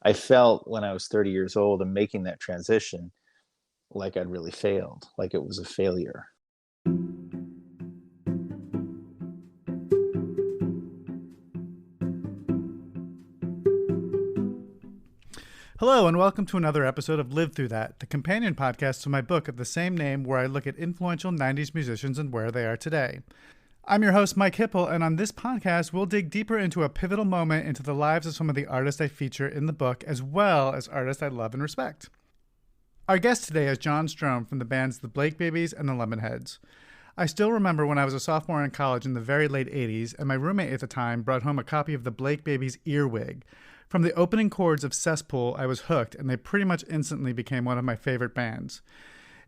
I felt when I was 30 years old and making that transition like I'd really failed, like it was a failure. Hello, and welcome to another episode of Live Through That, the companion podcast to my book of the same name, where I look at influential 90s musicians and where they are today. I'm your host, Mike Hipple, and on this podcast, we'll dig deeper into a pivotal moment into the lives of some of the artists I feature in the book, as well as artists I love and respect. Our guest today is John Strohm from the bands The Blake Babies and the Lemonheads. I still remember when I was a sophomore in college in the very late 80s, and my roommate at the time brought home a copy of the Blake Babies Earwig. From the opening chords of Cesspool, I was hooked, and they pretty much instantly became one of my favorite bands.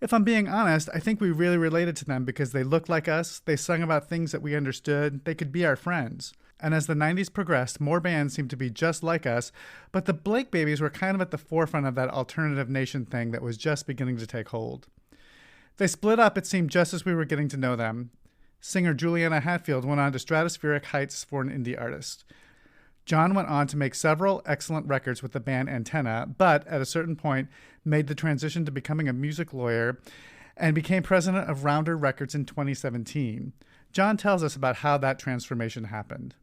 If I'm being honest, I think we really related to them because they looked like us, they sung about things that we understood, they could be our friends. And as the 90s progressed, more bands seemed to be just like us, but the Blake Babies were kind of at the forefront of that alternative nation thing that was just beginning to take hold. They split up, it seemed, just as we were getting to know them. Singer Juliana Hatfield went on to stratospheric heights for an indie artist. John went on to make several excellent records with the band Antenna, but at a certain point made the transition to becoming a music lawyer and became president of Rounder Records in 2017. John tells us about how that transformation happened.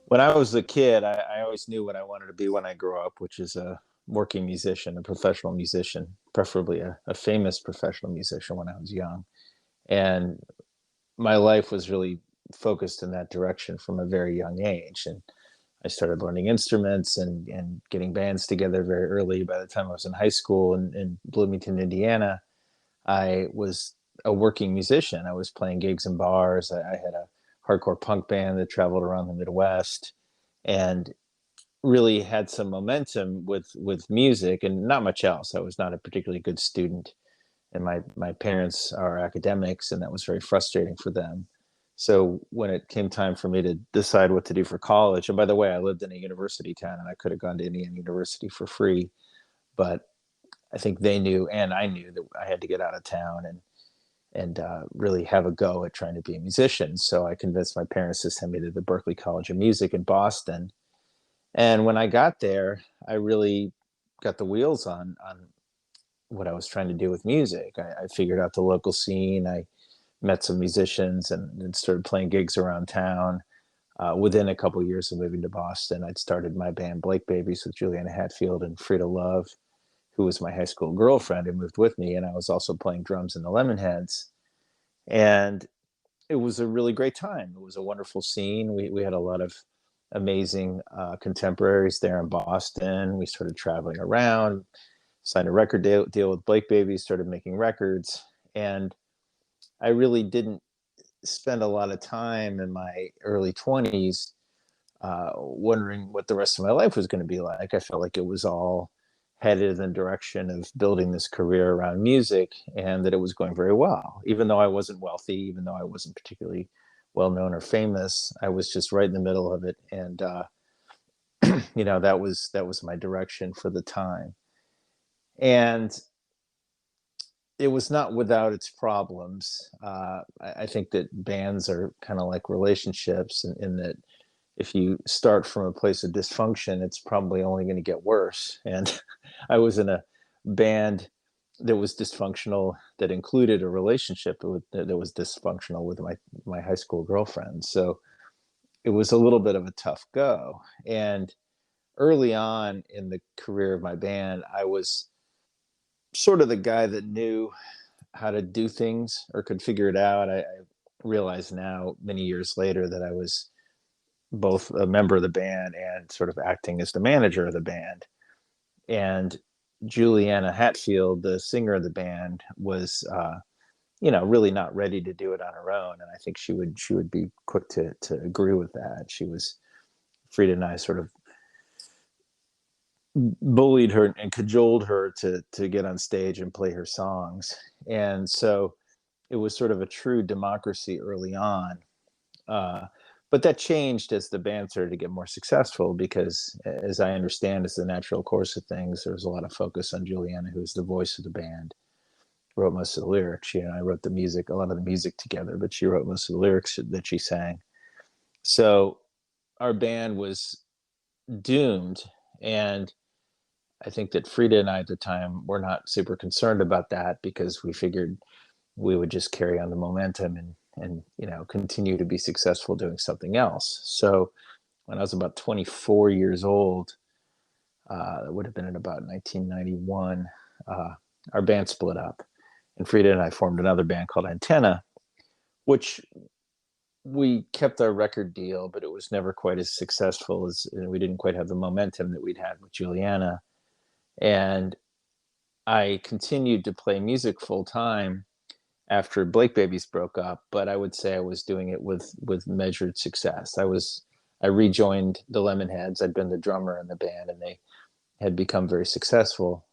When I was a kid, I always knew what I wanted to be when I grew up, which is a working musician, a professional musician, preferably a famous professional musician when I was young. And my life was really focused in that direction from a very young age. And I started learning instruments and getting bands together very early. By the time I was in high school in Bloomington, Indiana, I was a working musician. I was playing gigs in bars. I had a hardcore punk band that traveled around the Midwest and really had some momentum with music and not much else. I was not a particularly good student, and my parents are academics, and that was very frustrating for them. So when it came time for me to decide what to do for college, and by the way, I lived in a university town, and I could have gone to Indiana University for free, but I think they knew, and I knew that I had to get out of town and really have a go at trying to be a musician. So I convinced my parents to send me to the Berklee College of Music in Boston. And when I got there, I really got the wheels on what I was trying to do with music. I figured out the local scene. I met some musicians and started playing gigs around town. Within a couple of years of moving to Boston, I'd started my band Blake Babies with Juliana Hatfield and Frida Love, who was my high school girlfriend who moved with me. And I was also playing drums in the Lemonheads. And it was a really great time. It was a wonderful scene. We had a lot of amazing contemporaries there in Boston. We started traveling around, signed a record deal with Blake Babies, started making records. And I really didn't spend a lot of time in my early 20s wondering what the rest of my life was going to be like. I felt like it was all headed in the direction of building this career around music and that it was going very well. Even though I wasn't wealthy, even though I wasn't particularly well known or famous, I was just right in the middle of it. And, that was my direction for the time. And it was not without its problems. I think that bands are kind of like relationships in that if you start from a place of dysfunction, it's probably only going to get worse. And I was in a band that was dysfunctional that included a relationship that was dysfunctional with my high school girlfriend. So it was a little bit of a tough go. And early on in the career of my band, I was sort of the guy that knew how to do things or could figure it out. I realize now, many years later, that I was both a member of the band and sort of acting as the manager of the band. And Juliana Hatfield, the singer of the band, was really not ready to do it on her own. And I think she would be quick to agree with that. She was Frida and I sort of bullied her and cajoled her to get on stage and play her songs. And so it was sort of a true democracy early on. Uh, but that changed as the band started to get more successful because, as I understand, it's the natural course of things. There was a lot of focus on Juliana, who's the voice of the band, wrote most of the lyrics. She and I wrote the music, a lot of the music together, but she wrote most of the lyrics that she sang. So our band was doomed. And I think that Frida and I at the time were not super concerned about that because we figured we would just carry on the momentum and continue to be successful doing something else. So when I was about 24 years old, it would have been in about 1991, our band split up, and Frida and I formed another band called Antenna, which we kept our record deal, but it was never quite as successful as, and we didn't quite have the momentum that we'd had with Juliana. And I continued to play music full time after Blake Babies broke up, but I would say I was doing it with measured success. I rejoined the Lemonheads. I'd been the drummer in the band, and they had become very successful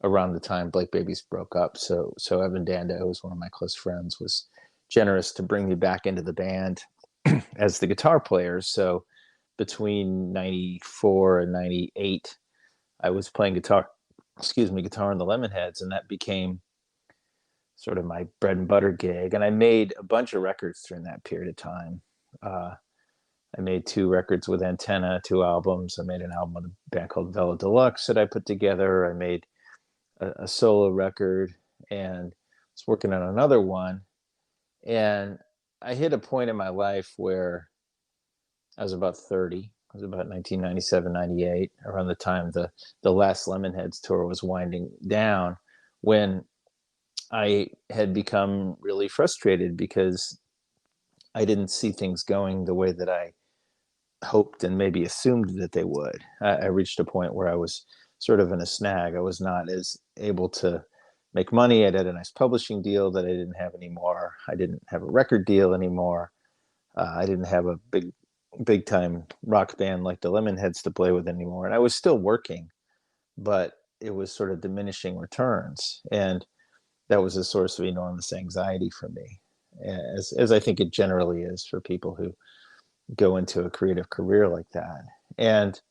around the time Blake Babies broke up. So Evan Danda, who was one of my close friends, was generous to bring me back into the band as the guitar player. So between 94 and 98, I was playing guitar in the Lemonheads, and that became sort of my bread and butter gig. And I made a bunch of records during that period of time. Uh, I made 2 records with Antenna, 2 albums. I made an album with a band called Vela Deluxe that I put together. I made a solo record and was working on another one. And I hit a point in my life where I was about 30. It was about 1997, 98, around the time the last Lemonheads tour was winding down, when I had become really frustrated because I didn't see things going the way that I hoped and maybe assumed that they would. I reached a point where I was sort of in a snag. I was not as able to make money. I had a nice publishing deal that I didn't have anymore. I didn't have a record deal anymore. I didn't have a big time rock band like the Lemonheads to play with anymore. And I was still working, but it was sort of diminishing returns. And that was a source of enormous anxiety for me, as I think it generally is for people who go into a creative career like that. And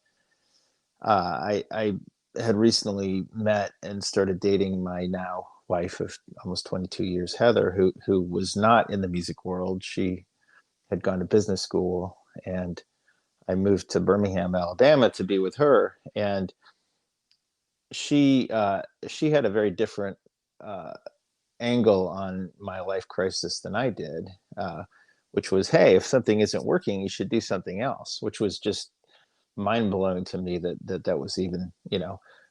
I had recently met and started dating my now wife of almost 22 years, Heather, who was not in the music world. She had gone to business school, and I moved to Birmingham, Alabama, to be with her. And she had a very different uh, angle on my life crisis than I did, which was, hey, if something isn't working, you should do something else, which was just mind blowing to me that was even,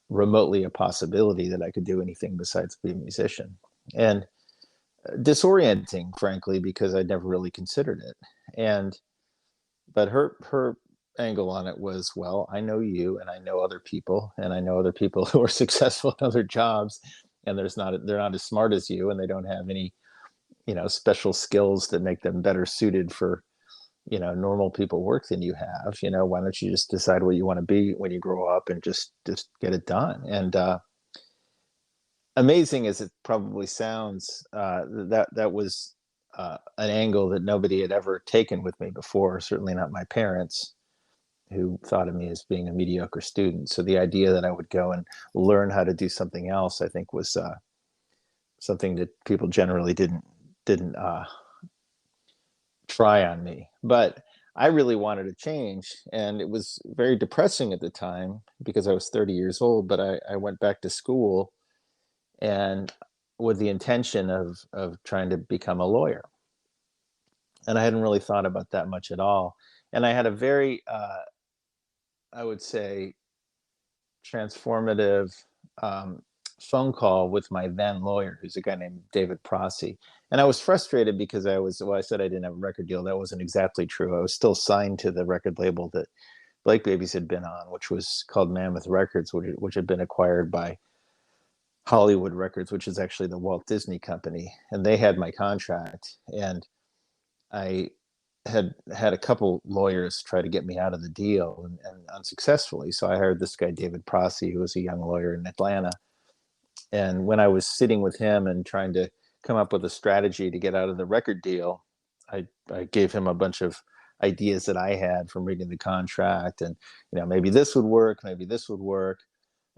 remotely a possibility that I could do anything besides be a musician. And disorienting, frankly, because I'd never really considered it. And but her angle on it was, well, I know you, and I know other people, and I know other people who are successful in other jobs, and they're not as smart as you, and they don't have any special skills that make them better suited for normal people work than you have. Why don't you just decide what you want to be when you grow up and just get it done? And amazing as it probably sounds, that was an angle that nobody had ever taken with me before, certainly not my parents, who thought of me as being a mediocre student. So the idea that I would go and learn how to do something else, I think, was something that people generally didn't try on me. But I really wanted to change, and it was very depressing at the time because I was 30 years old. But I went back to school, and with the intention of trying to become a lawyer, and I hadn't really thought about that much at all. And I had a very, I would say, transformative um, phone call with my then lawyer, who's a guy named David Prossi. And I was frustrated because I said I didn't have a record deal. That wasn't exactly true. I was still signed to the record label that Blake Babies had been on, which was called Mammoth Records, which had been acquired by Hollywood Records, which is actually the Walt Disney Company. And they had my contract. And I had a couple lawyers try to get me out of the deal, and unsuccessfully. So I hired this guy, David Prossi, who was a young lawyer in Atlanta. And when I was sitting with him and trying to come up with a strategy to get out of the record deal, I gave him a bunch of ideas that I had from reading the contract, and maybe this would work, maybe this would work.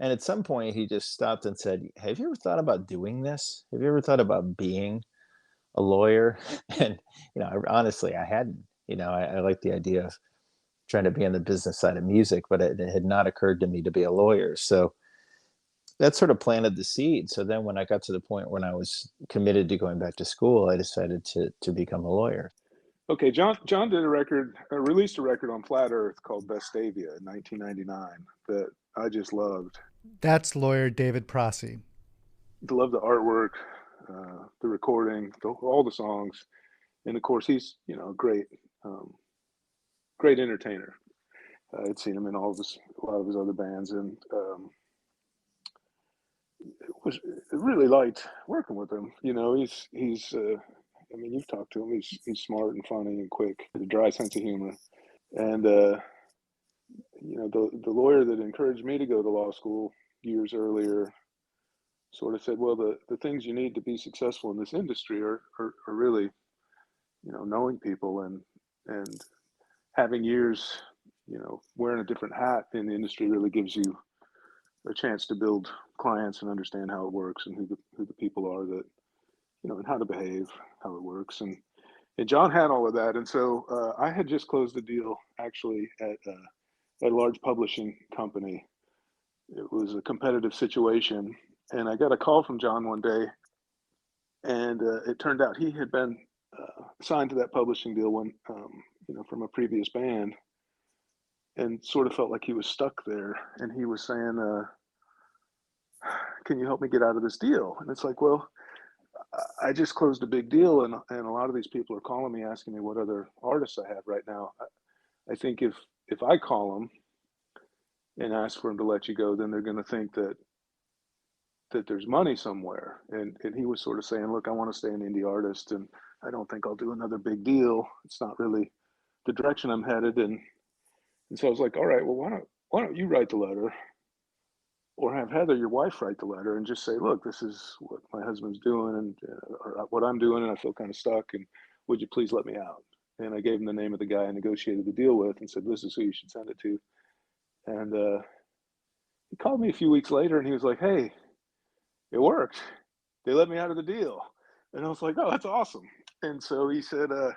And at some point, he just stopped and said, "Have you ever thought about doing this? Have you ever thought about being a lawyer?" And honestly, I hadn't. I like the idea of trying to be on the business side of music, but it had not occurred to me to be a lawyer. So that sort of planted the seed. So then when I got to the point when I was committed to going back to school, I decided to become a lawyer. Okay, John did a record, released a record on Flat Earth called Vestavia in 1999 that I just loved. That's lawyer David Prossi. Loved the artwork, the recording, all the songs, and of course he's a great entertainer. I'd seen him in a lot of his other bands, and was really liked working with him. He's I mean, you've talked to him. He's smart and funny and quick, with a dry sense of humor. And the lawyer that encouraged me to go to law school years earlier sort of said, well, the things you need to be successful in this industry are really, knowing people and having years, wearing a different hat in the industry really gives you a chance to build clients and understand how it works and who the people are that, and how to behave, how it works. And John had all of that. And so I had just closed the deal actually at a large publishing company. It was a competitive situation. And I got a call from John one day, and it turned out he had been signed to that publishing deal from a previous band, and sort of felt like he was stuck there. And he was saying, can you help me get out of this deal? And it's like, well, I just closed a big deal, and a lot of these people are calling me asking me what other artists I have right now. I think if I call them and ask for them to let you go, then they're going to think that there's money somewhere. And he was sort of saying, look, I want to stay an indie artist, and I don't think I'll do another big deal. It's not really the direction I'm headed. And so I was like, all right, well, why don't you write the letter, or have Heather, your wife, write the letter and just say, look, this is what my husband's doing, and or what I'm doing, and I feel kind of stuck, and would you please let me out? And I gave him the name of the guy I negotiated the deal with and said, this is who you should send it to. And he called me a few weeks later, and he was like, hey, it worked. They let me out of the deal. And I was like, oh, that's awesome. And so he said, I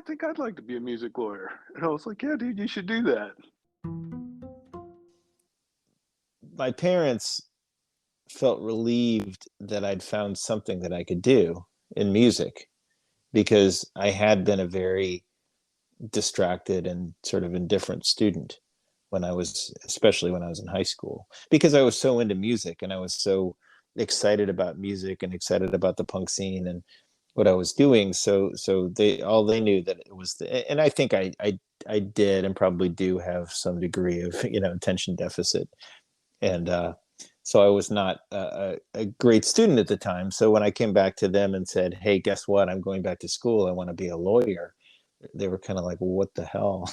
think I'd like to be a music lawyer. And I was like, yeah, dude, you should do that. My parents felt relieved that I'd found something that I could do in music, because I had been a very distracted and sort of indifferent student especially when I was in high school, because I was so into music and I was so excited about music and excited about the punk scene and what I was doing. So they knew that it was and I think I did and probably do have some degree of, attention deficit. And so I was not a great student at the time. So when I came back to them and said, hey, guess what? I'm going back to school. I want to be a lawyer. They were kind of like, well, what the hell?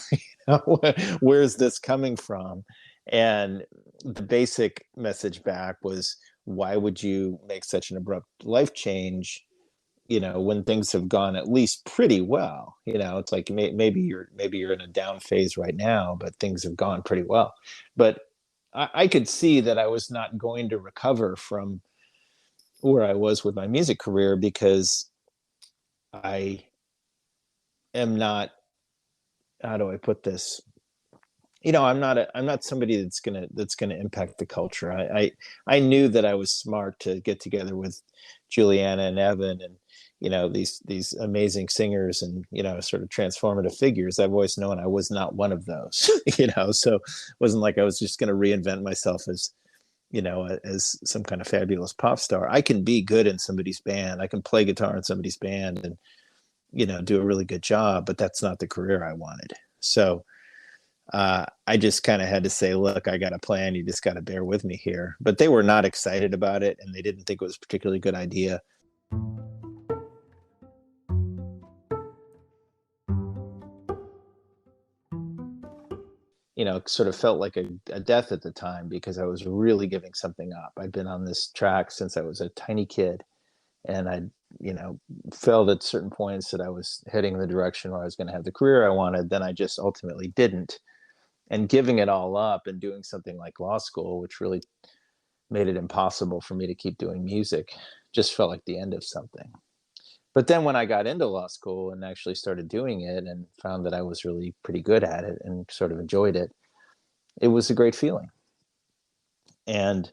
Where's this coming from? And the basic message back was, why would you make such an abrupt life change, when things have gone at least pretty well? It's like maybe you're in a down phase right now, but things have gone pretty well. But I could see that I was not going to recover from where I was with my music career, because I am not, how do I put this? I'm not somebody that's gonna impact the culture. I knew that I was smart to get together with Juliana and Evan and these amazing singers and sort of transformative figures. I've always known I was not one of those. So it wasn't like I was just going to reinvent myself as as some kind of fabulous pop star. I can be good in somebody's band. I can play guitar in somebody's band and do a really good job, but that's not the career I wanted. So I just kind of had to say, look, I got a plan. You just got to bear with me here. But they were not excited about it, and they didn't think it was a particularly good idea. Sort of felt like a death at the time, because I was really giving something up. I'd been on this track since I was a tiny kid, and I, you know, felt at certain points that I was heading in the direction where I was going to have the career I wanted. Then I just ultimately didn't. And giving it all up and doing something like law school, which really made it impossible for me to keep doing music, just felt like the end of something. But then when I got into law school and actually started doing it and found that I was really pretty good at it and sort of enjoyed it, it was a great feeling. And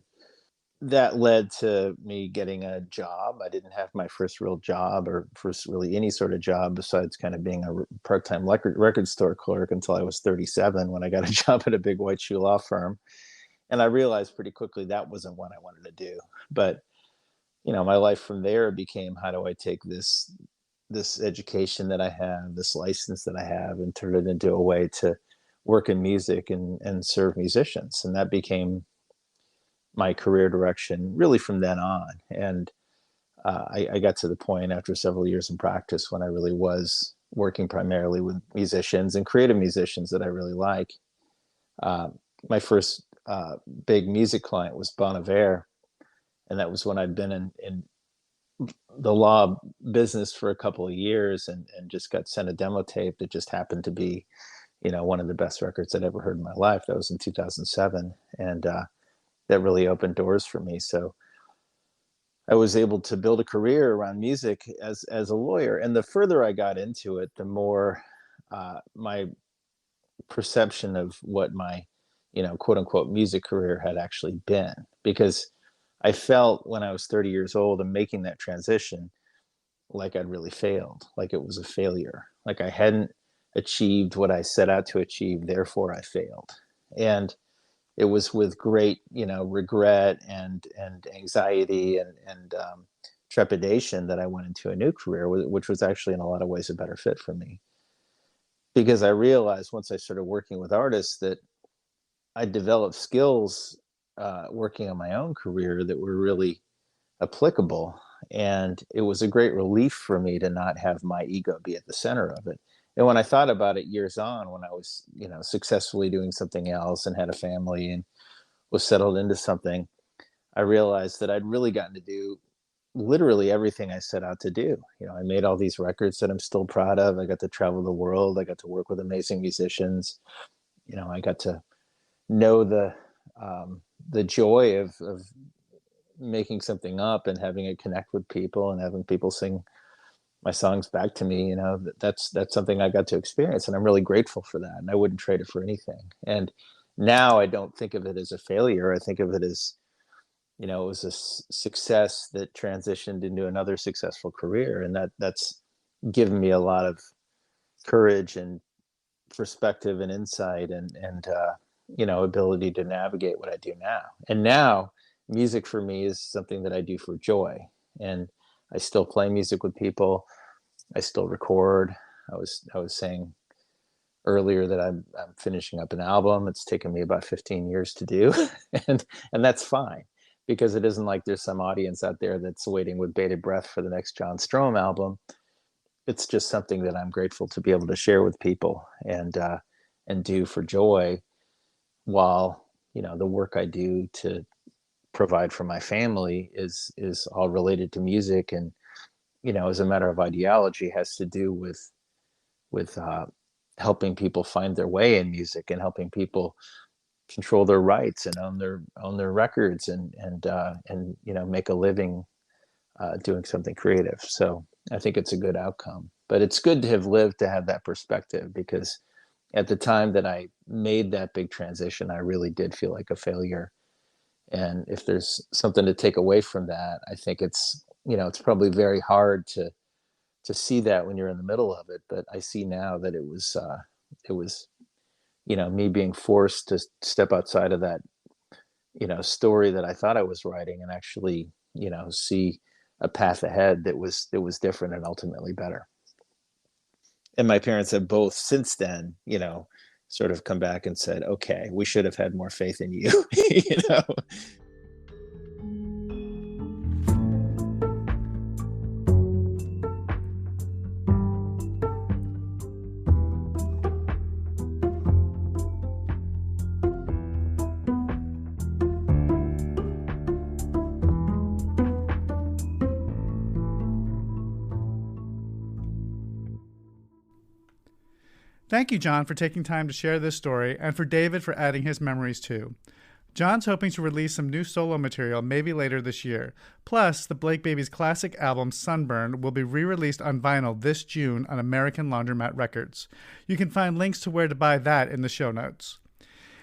that led to me getting a job. I didn't have my first real job, or first really any sort of job besides kind of being a part-time record store clerk, until I was 37, when I got a job at a big white shoe law firm. And I realized pretty quickly that wasn't what I wanted to do. But, you know, my life from there became, how do I take this education that I have, this license that I have, and turn it into a way to work in music and serve musicians. And that became my career direction really from then on. And I got to the point after several years in practice when I really was working primarily with musicians and creative musicians that I really like. Uh, my first big music client was Bon Iver, and that was when I'd been in the law business for a couple of years, and just got sent a demo tape that just happened to be, you know, one of the best records I'd ever heard in my life. That was in 2007, and that really opened doors for me. So I was able to build a career around music as a lawyer. And the further I got into it, the more my perception of what my, you know, quote unquote music career had actually been. Because I felt when I was 30 years old and making that transition, like I'd really failed, like it was a failure, like I hadn't achieved what I set out to achieve, therefore I failed. And it was with great, you know, regret and anxiety and trepidation that I went into a new career, which was actually in a lot of ways a better fit for me, because I realized once I started working with artists that I developed skills working on my own career that were really applicable. And it was a great relief for me to not have my ego be at the center of it. And when I thought about it years on, when I was, you know, successfully doing something else and had a family and was settled into something, I realized that I'd really gotten to do literally everything I set out to do. You know, I made all these records that I'm still proud of. I got to travel the world. I got to work with amazing musicians. You know, I got to know the joy of making something up and having it connect with people and having people sing my songs back to me. You know, that's something I got to experience, and I'm really grateful for that, and I wouldn't trade it for anything. And now I don't think of it as a failure. I think of it as, you know, it was a success that transitioned into another successful career, and that's given me a lot of courage and perspective and insight and you know, ability to navigate what I do now. And now music for me is something that I do for joy. And I still play music with people. I still record. I was saying earlier that I'm finishing up an album. It's taken me about 15 years to do, and that's fine, because it isn't like there's some audience out there that's waiting with bated breath for the next John Strohm album. It's just something that I'm grateful to be able to share with people and do for joy, while, you know, the work I do to provide for my family is all related to music, and, you know, as a matter of ideology, has to do with helping people find their way in music and helping people control their rights and own their records and you know, make a living doing something creative. So I think it's a good outcome. But it's good to have lived to have that perspective, because at the time that I made that big transition, I really did feel like a failure. And if there's something to take away from that, I think it's, you know, it's probably very hard to see that when you're in the middle of it. But I see now that it was, you know, me being forced to step outside of that, you know, story that I thought I was writing, and actually, you know, see a path ahead that was different and ultimately better. And my parents have both since then, you know, sort of come back and said, okay, we should have had more faith in you. You know. Thank you, John, for taking time to share this story, and for David for adding his memories too. John's hoping to release some new solo material maybe later this year. Plus, the Blake Baby's classic album Sunburn will be re-released on vinyl this June on American Laundromat Records. You can find links to where to buy that in the show notes.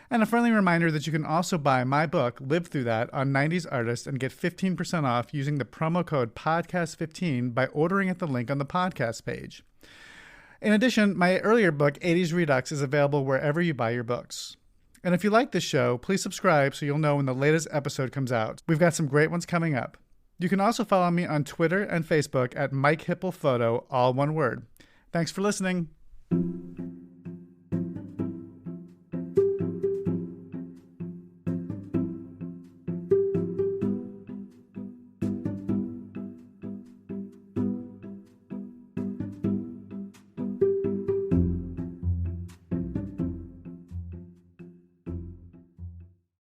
And a friendly reminder that you can also buy my book, Live Through That, on 90s Artists and get 15% off using the promo code PODCAST15 by ordering at the link on the podcast page. In addition, my earlier book, 80s Redux, is available wherever you buy your books. And if you like this show, please subscribe so you'll know when the latest episode comes out. We've got some great ones coming up. You can also follow me on Twitter and Facebook at Mike Hipple Photo, all one word. Thanks for listening.